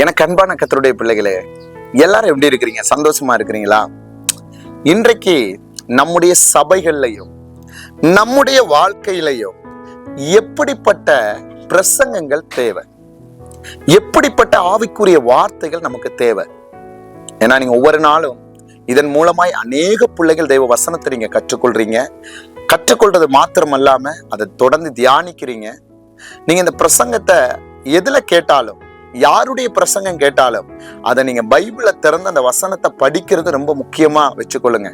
எனக்கு அன்பான கர்த்தருடைய பிள்ளைகளே, எல்லாரும் எப்படி இருக்கிறீங்க? சந்தோஷமா இருக்கிறீங்களா? இன்றைக்கு நம்முடைய சபைகள்லையும் நம்முடைய வாழ்க்கையிலையும் எப்படிப்பட்ட பிரசங்கங்கள் தேவை, எப்படிப்பட்ட ஆவிக்குரிய வார்த்தைகள் நமக்கு தேவை. ஏன்னா நீங்க ஒவ்வொரு நாளும் இதன் மூலமாய் அநேக பிள்ளைகள் தெய்வ வசனத்தை நீங்க கற்றுக்கொள்றீங்க. கற்றுக்கொள்றது மாத்திரமல்லாம அதை தொடர்ந்து தியானிக்கிறீங்க. நீங்க இந்த பிரசங்கத்தை எதுல கேட்டாலும், யாருடைய பிரசங்கம் கேட்டாலும் அதை நீங்க பைபிளை திறந்து அந்த வசனத்தை படிக்கிறது ரொம்ப முக்கியமா வச்சுக்கொள்ளுங்க.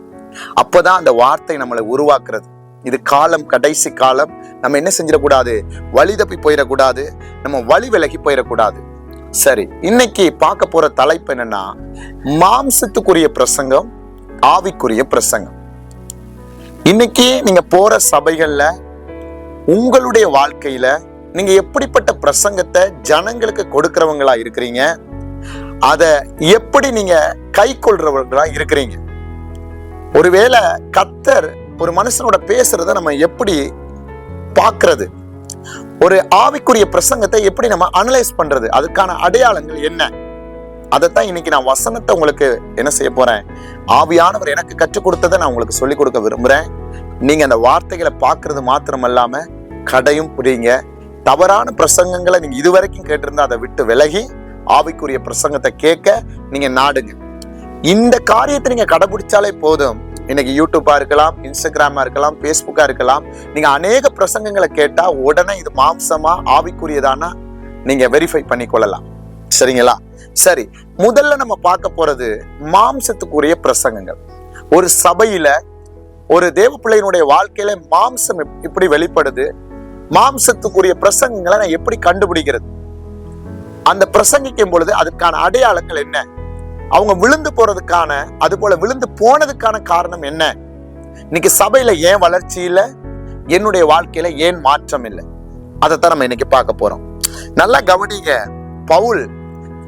அப்பதான் அந்த வார்த்தை நம்மளை உருவாக்குறது. இது காலம், கடைசி காலம். நம்ம என்ன செஞ்சிடக்கூடாது? வழி தப்பி போயிடக்கூடாது, நம்ம வழி விலகி போயிடக்கூடாது. சரி, இன்னைக்கு பார்க்க போற தலைப்பு என்னன்னா, மாம்சத்துக்குரிய பிரசங்கம், ஆவிக்குரிய பிரசங்கம். இன்னைக்கு நீங்க போற சபைகள்ல, உங்களுடைய வாழ்க்கையில நீங்க எப்படிப்பட்ட பிரசங்கத்தை ஜனங்களுக்கு கொடுக்கிறவங்களா இருக்கிறீங்க, அத எப்படி நீங்க கை கொள்றவர்களா இருக்கிறீங்க? ஒருவேளை கர்த்தர் ஒரு மனுஷனோட பேசுறத நம்ம எப்படி பார்க்கிறது, ஒரு ஆவிக்குரிய பிரசங்கத்தை எப்படி நம்ம அனலைஸ் பண்றது, அதுக்கான அடையாளங்கள் என்ன? அதைத்தான் இன்னைக்கு நான் வசனத்தை உங்களுக்கு என்ன செய்ய போறேன், ஆவியானவர் எனக்கு கற்றுக் கொடுத்ததை நான் உங்களுக்கு சொல்லிக் கொடுக்க விரும்புறேன். நீங்க அந்த வார்த்தைகளை பார்க்கறது மாத்திரம் இல்லாம கடையும் புரியுங்க. தவறான பிரசங்கங்களை நீங்க இதுவரைக்கும் கேட்டிருந்தா அதை விட்டு விலகி ஆவிக்குரிய பிரசங்கத்தை கேட்க நீங்க நாடுங்க. இந்த காரியத்தை நீங்க கடைபிடிச்சாலே போதும். இன்னைக்கு யூடியூப்பா இருக்கலாம், இன்ஸ்டாகிராமா இருக்கலாம், பேஸ்புக்கா இருக்கலாம், நீங்க அநேக பிரசங்கங்களை கேட்டா உடனே இது மாம்சமா ஆவிக்குரியதானா நீங்க வெரிஃபை பண்ணி கொள்ளலாம். சரிங்களா? சரி, முதல்ல நம்ம பார்க்க போறது மாம்சத்துக்குரிய பிரசங்கங்கள். ஒரு சபையில, ஒரு தேவ பிள்ளையினுடைய வாழ்க்கையில மாம்சம் இப்படி வெளிப்படுது, மாம்சத்துக்குரிய பிரசங்கங்களை நான் எப்படி கண்டுபிடிக்கிறது? அந்த பிரசங்கிக்கும் பொழுது அதுக்கான அடையாளங்கள் என்ன? அவங்க விழுந்து போறதுக்கான, அது போல விழுந்து போனதுக்கான காரணம் என்ன? இன்னைக்கு சபையில ஏன் வளர்ச்சி இல்லை, என்னுடைய வாழ்க்கையில ஏன் மாற்றம் இல்லை, அதைத்தான் நம்ம இன்னைக்கு பார்க்க போறோம். நல்லா கவனிங்க. பவுல்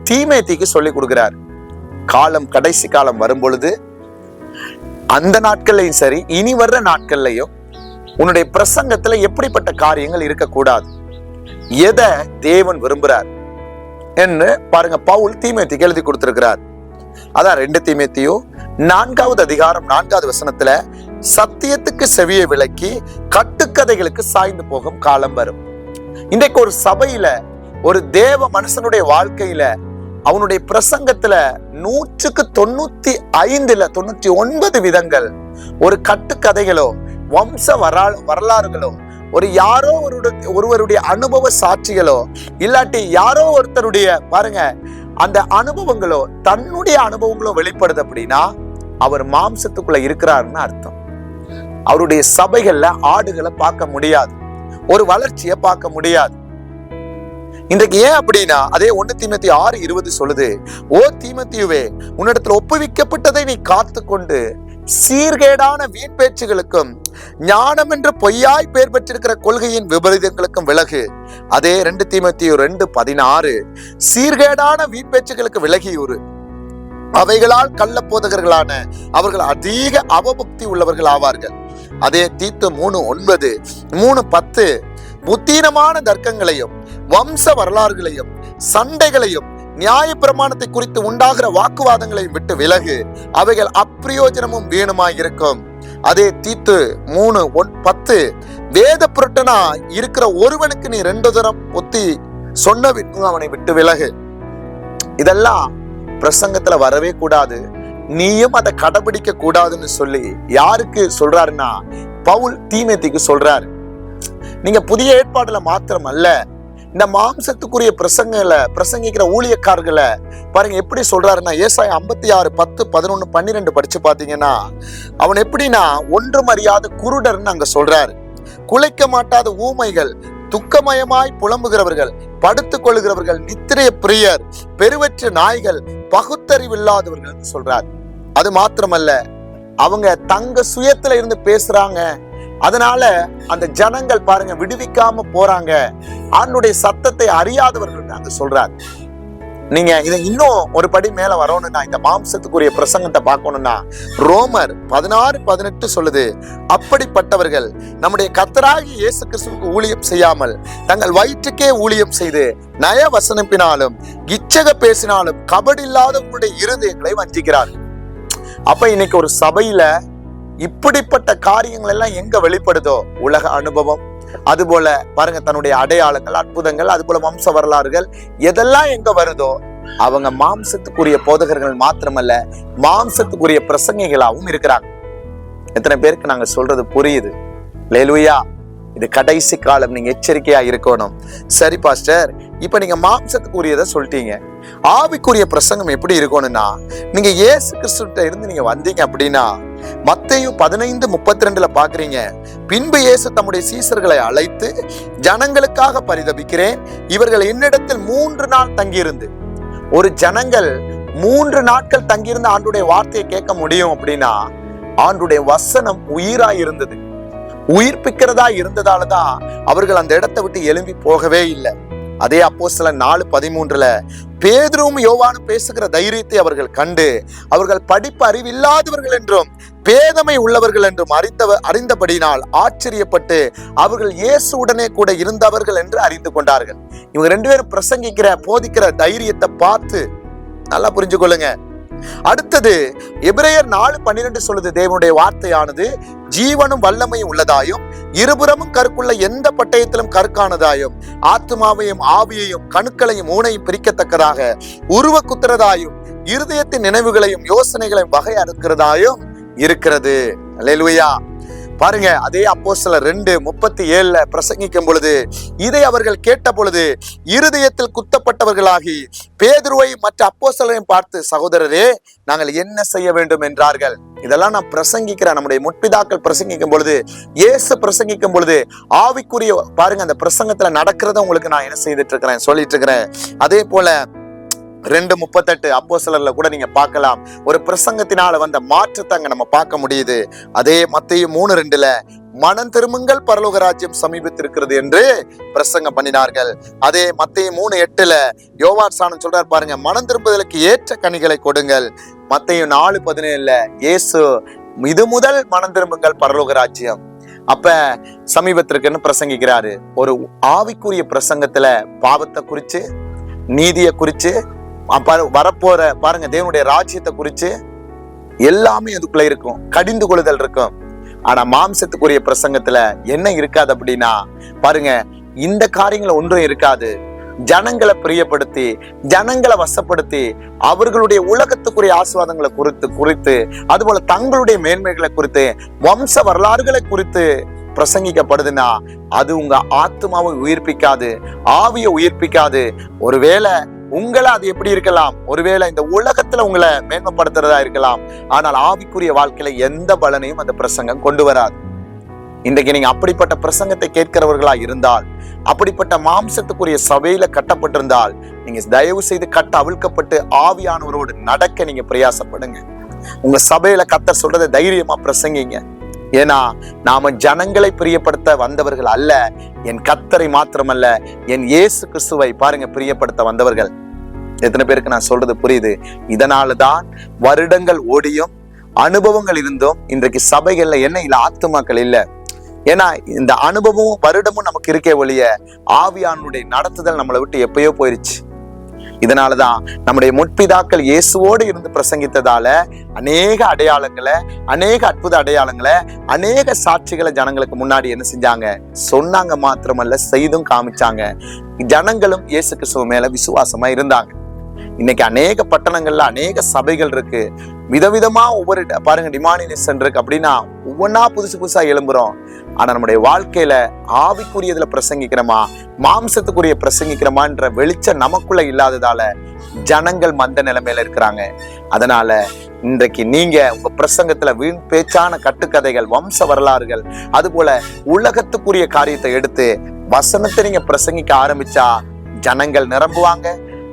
தீமோத்தேயுக்கு சொல்லி கொடுக்கிறார், காலம், கடைசி காலம் வரும் பொழுது, அந்த நாட்கள்லையும் சரி இனி வர்ற நாட்கள்லையும் உன்னுடைய பிரசங்கத்துல எப்படிப்பட்ட காரியங்கள் இருக்கக்கூடாது, எதை தேவன் விரும்புறார் என்று பாருங்க. பவுல் தீமோத்தேயுக்கு எழுதி கொடுத்திருக்கிறார். அதான் 2 தீமோத்தேயு 4வது அதிகாரம் 4வது வசனத்துல, சத்தியத்துக்கு செவியை விலக்கி கட்டுக்கதைகளுக்கு சாய்ந்து போகும் காலம் வரும். இன்றைக்கு ஒரு சபையில, ஒரு தேவ மனுஷனுடைய வாழ்க்கையில, அவனுடைய பிரசங்கத்துல 100க்கு 95 99 விதங்கள் ஒரு கட்டுக்கதைகளோ, வம்ச வரலாறுகளோ, ஒரு யாரோ ஒருவருடைய அனுபவ சாட்சிகளோ, இல்லாட்டி யாரோ ஒருத்தருடைய பாருங்க அந்த அனுபவங்களோ, தன்னுடைய அனுபவங்களோ வெளிப்படுது அப்படின்னா அவர் மாம்சத்துக்குள்ள இருக்கிறாருன்னு அர்த்தம். அவருடைய சபைகள்ல ஆடுகளை பார்க்க முடியாது, ஒரு வளர்ச்சியை பார்க்க முடியாது. இன்றைக்கு ஏன் அப்படின்னா, அதே 1 தீமோத்தேயு 6:20 சொல்லுது, ஓ தீமோத்தேயுவே, உன்னிடத்துல ஒப்புவிக்கப்பட்டதை நீ காத்து கொண்டு சீர்கேடான வீண் பேச்சுகளுக்கும் ஞானம் என்று பொய்யாய் பெயர் பெற்றிருக்கிற கொள்கையின் விபரீதங்களுக்கும் விலகு. அதே 2 தீமோத்தேயு 2:16, சீர்கேடான வீண் பேச்சுகளுக்கு விலகியூறு, அவைகளால் கள்ள போதகர்களான அவர்கள் அதிக அவபக்தி உள்ளவர்கள் ஆவார்கள். அதே தீத்து 3:9, 3:10, புத்தீனமான தர்க்கங்களையும் வம்ச வரலாறுகளையும் சண்டைகளையும் நியாய பிரமாணத்தை குறித்து உண்டாகிற வாக்குவாதங்களையும் விட்டு விலகு, அவைகள் அப்பிரயோஜனமும் வீணுமாய் இருக்கும். அதே தீத்து 3:10, வேத புரட்டனா இருக்கிற ஒருவனுக்கு நீ 2 தரம் ஒத்தி சொன்ன அவனை விட்டு விலகு. இதெல்லாம் பிரசங்கத்துல வரவே கூடாது, நீயும் அதை கடைபிடிக்க கூடாதுன்னு சொல்லி யாருக்கு சொல்றாருன்னா, பவுல் தீமோத்தேயுக்கு சொல்றாரு. நீங்க புதிய ஏற்பாடுல மாத்திரம் அல்ல, இந்த மாம்சத்துக்குரிய பிரசங்கிக்கிற ஊழியக்காரர்களை பாருங்க எப்படி சொல்றாருன்னா, ஏசாயா 56 10 11 12 படிச்சு பாத்தீங்கன்னா, அவன் எப்படின்னா ஒன்றும் அறியாத குருடர்னு அங்க சொல்றாரு. குலைக்க மாட்டாத ஊமைகள், துக்கமயமாய் புலம்புகிறவர்கள், படுத்துக் கொள்ளுகிறவர்கள், நித்திரைய பிரியர், பெருவற்ற நாய்கள், பகுத்தறிவில்லாதவர்கள் சொல்றாரு. அது மாத்திரமல்ல, அவங்க தங்க சுயத்துல இருந்து பேசுறாங்க, அதனால அந்த ஜனங்கள் பாருங்க விடுவிக்காம போறாங்க, அவனுடைய சத்தத்தை அறியாதவர்கள் அங்க சொல்றாரு. நீங்க இதை இன்னும் ஒரு படி மேல வரணும்னா, இந்த மாம்சத்துக்குரிய பிரசங்கத்தை பார்க்கணும்னா, ரோமர் 16:18 சொல்லுது, அப்படிப்பட்டவர்கள் நம்முடைய கர்த்தராகிய இயேசு கிறிஸ்துவுக்கு ஊழியம் செய்யாமல் தங்கள் வயிற்றுக்கே ஊழியம் செய்து நயவசனிப்பினாலும் இச்சக பேசினாலும் கபடி இல்லாதவங்களுடைய இருதயங்களை வஞ்சிக்கிறார்கள். அப்ப இன்னைக்கு ஒரு சபையில இப்படிப்பட்ட காரியங்கள் எல்லாம் எங்க வெளிப்படுதோ, உலக அனுபவம், அது போல பாருங்க தன்னுடைய அடையாளங்கள், அற்புதங்கள், அது போல வம்ச வரலாறுகள் எதெல்லாம் எங்க வருதோ அவங்க மாம்சத்துக்குரிய போதகர்கள் மாத்திரமல்ல, மாம்சத்துக்குரிய பிரசங்கிகளாகவும் இருக்கிறாங்க. எத்தனை பேருக்கு நாங்க சொல்றது புரியுது? அல்லேலூயா. இது கடைசி காலம், நீங்க எச்சரிக்கையா இருக்கணும். சரி பாஸ்டர், இப்ப நீங்க மாம்சத்துக்குரியதை சொல்லிட்டீங்க, ஆவிக்குரிய பிரசங்கம் எப்படி இருக்கணும்னா, நீங்க இயேசு கிறிஸ்துவிட்ட இருந்து நீங்க வந்தீங்க அப்படின்னா, மத்தேயு 15:32 பாக்குறீங்க, பின்பு இயேசு தம்முடைய சீசர்களை அழைத்து, ஜனங்களுக்காக பரிதபிக்கிறேன், இவர்கள் என்னிடத்தில் 3 நாள் தங்கியிருந்து. ஒரு ஜனங்கள் 3 நாட்கள் தங்கியிருந்து ஆண்டுடைய வார்த்தையை கேட்க முடியும் அப்படின்னா, ஆண்டுடைய வசனம் உயிராய் இருந்தது, உயிர்ப்பிக்கிறதா இருந்ததாலதான் அவர்கள் அந்த இடத்தை விட்டு எழும்பி போகவே இல்லை. அதே அப்போஸ்தலர் 4:13 பேதுருவும் யோவானும் பேசுகிற தைரியத்தை அவர்கள் கண்டு, அவர்கள் படிப்பு அறிவில்லாதவர்கள் என்றும் பேதமை உள்ளவர்கள் என்றும் அறிந்தபடினால் ஆச்சரியப்பட்டு அவர்கள் இயேசுவுடனே கூட இருந்தவர்கள் என்று அறிந்து கொண்டார்கள். இவங்க 2 பேரும் பிரசங்கிக்கிற போதிக்கிற தைரியத்தை பார்த்து நல்லா புரிஞ்சு கொள்ளுங்க. அடுத்தது எபிரேயர் 4:12 சொல்லுது, தேவனுடைய வார்த்தையானது ஜீவனும் வல்லமையும் உள்ளதாயும் இருபுறமும் கருக்குள்ள எந்த பட்டயத்திலும் கருக்கானதாயும் ஆத்மாவையும் ஆவியையும் கணுக்களையும் ஊனையும் பிரிக்கத்தக்கதாக உருவ குத்துறதாயும் இருதயத்தின் நினைவுகளையும் யோசனைகளையும் வகை அறுக்கிறதாயும் இருக்கிறது. அல்லேலூயா. பாருங்க, அதே அப்போஸ்தலர் 2:37 பிரசங்கிக்கும் பொழுது, இதை அவர்கள் கேட்ட பொழுது இருதயத்தில் குத்தப்பட்டவர்களாகி பேதுருவை மற்ற அப்போஸ்தலரையும் பார்த்து, சகோதரரே நாங்கள் என்ன செய்ய வேண்டும் என்றார்கள். இதெல்லாம் நான் பிரசங்கிக்கிறேன். நம்முடைய முற்பிதாக்கள் பிரசங்கிக்கும் பொழுது, இயேசு பிரசங்கிக்கும் பொழுது ஆவிக்குரிய பாருங்க அந்த பிரசங்கத்துல நடக்கிறத உங்களுக்கு நான் என்ன செய்துட்டு இருக்கிறேன், சொல்லிட்டு இருக்கிறேன். அதே போல 2:38 அப்போஸ்தலர்ல கூட நீங்க பார்க்கலாம், ஒரு பிரசங்கத்தினால வந்த மாற்றத்தை அங்க நம்ம பார்க்க முடியுது. அதே மத்தேயு 3:2 மனம் திரும்புங்கள், பரலோக ராஜ்யம் சமீபத்திருக்கிறது என்று பிரசங்கம் பண்ணினார்கள். அதே மத்தேயு 3:8 யோவான் சாணன் சொல்றார் பாருங்க, மனம் திரும்புதலுக்கு ஏற்ற கனிகளை கொடுங்கள். மத்தேயு 4:17 இயேசு இது முதல் மனம் திரும்புங்கள், பரலோக ராஜ்யம் அப்ப சமீபத்திற்குன்னு பிரசங்கிக்கிறாரு. ஒரு ஆவிக்குரிய பிரசங்கத்துல பாவத்தை குறிச்சு, நீதியை குறிச்சு, வரப்போற பாருங்க தேவனுடைய ராஜ்யத்தை குறிச்சு எல்லாமே அதுக்குள்ள இருக்கும், கடிந்து கொள்ளுதல் இருக்கும். ஆனா மாம்சத்துக்குரிய பிரசங்கத்துல என்ன இருக்காது அப்படின்னா, பாருங்க இந்த காரியங்களை ஒன்றும் இருக்காது. ஜனங்களை பிரியப்படுத்தி, ஜனங்களை வசப்படுத்தி, அவர்களுடைய உலகத்துக்குரிய ஆசீர்வாதங்களை குறித்து அதுபோல தங்களுடைய மேன்மைகளை குறித்து, வம்ச வரலாறுகளை குறித்து பிரசங்கிக்கப்படுதுன்னா அது உங்க ஆத்மாவை உயிர்ப்பிக்காது, ஆவியை உயிர்ப்பிக்காது. ஒருவேளை உங்களை அது எப்படி இருக்கலாம், ஒருவேளை இந்த உலகத்துல உங்களை மேன்மைப்படுத்துறதா இருக்கலாம், ஆனால் ஆவிக்குரிய வாழ்க்கையில எந்த பலனையும் அந்த பிரசங்கம் கொண்டு வராது. இன்றைக்கு நீங்க அப்படிப்பட்ட பிரசங்கத்தை கேட்கிறவர்களா இருந்தால், அப்படிப்பட்ட மாம்சத்துக்குரிய சபையில கட்டப்பட்டிருந்தால், நீங்க தயவு செய்து கட்ட அவிழ்க்கப்பட்டு ஆவியானவரோடு நடக்க நீங்க பிரயாசப்படுங்க. உங்க சபையில கர்த்தர் சொல்றதை தைரியமா பிரசங்கிங்க. ஏன்னா நாம ஜனங்களை பிரியப்படுத்த வந்தவர்கள் அல்ல, என் கர்த்தரை மாத்திரமல்ல, என் இயேசு கிறிஸ்துவை பாருங்க பிரியப்படுத்த வந்தவர்கள். எத்தனை பேருக்கு நான் சொல்றது புரியுது? இதனாலதான் வருடங்கள் ஓடியும் அனுபவங்கள் இருந்தும் இன்றைக்கு சபைகள்ல என்ன இல்ல, ஆத்துமாக்கள் இல்ல. ஏன்னா இந்த அனுபவமும் வருடமும் நமக்கு இருக்கே ஒழிய ஆவியானுடைய நடத்துதல் நம்மளை விட்டு எப்பயோ போயிருச்சு. இதனாலதான் நம்முடைய முற்பிதாக்கள் இயேசுவோடு இருந்து பிரசங்கித்ததால அநேக அடையாளங்களை, அநேக அற்புத அடையாளங்களை, அநேக சாட்சிகளை ஜனங்களுக்கு முன்னாடி என்ன செஞ்சாங்க, சொன்னாங்க மாத்திரமல்ல செய்தும் காமிச்சாங்க. ஜனங்களும் இயேசு கிறிஸ்துவ மேல விசுவாசமா இருந்தாங்க. இன்னைக்கு அநேக பட்டணங்கள்ல அநேக சபைகள் இருக்கு, விதவிதமா ஒவ்வொரு பாருங்க டிமானினேஷன் இருக்கு. அப்படின்னா ஒவ்வொன்னா புதுசு புதுசா எழும்புறோம். ஆனா நம்முடைய வாழ்க்கையில ஆவிக்குரியதுல பிரசங்கிக்கிறோமா, மாம்சத்துக்குரிய பிரசங்கிக்கிறோமான்ற வெளிச்சம் நமக்குள்ள இல்லாததால ஜனங்கள் மந்த நிலைமையில இருக்கிறாங்க. அதனால இன்றைக்கு நீங்க உங்க பிரசங்கத்துல வீண் பேச்சான கட்டுக்கதைகள், வம்ச வரலாறுகள், அது போல உலகத்துக்குரிய காரியத்தை எடுத்து வசனத்தை நீங்க பிரசங்கிக்க ஆரம்பிச்சா ஜனங்கள் நிரம்புவாங்க.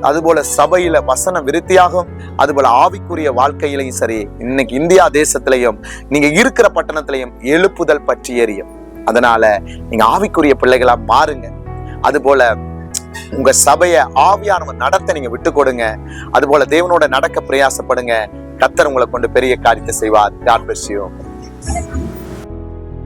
அதுபோல சபையில வசன விருத்தியாகும். அதுபோல ஆவிக்குரிய வாழ்க்கையிலையும் சரி, இன்னைக்கு இந்தியா தேசத்திலையும் நீங்க இருக்கிற பட்டணத்திலையும் எழுப்புதல் பற்றி எரியும். அதனால நீங்க ஆவிக்குரிய பிள்ளைகளா மாறுங்க. அதுபோல உங்க சபையை ஆவியானவர் நடத்த நீங்க விட்டு கொடுங்க. அதுபோல தேவனோட நடக்க பிரயாசப்படுங்க. கர்த்தர் உங்களை கொண்டு பெரிய காரியத்தை செய்வார். God bless you.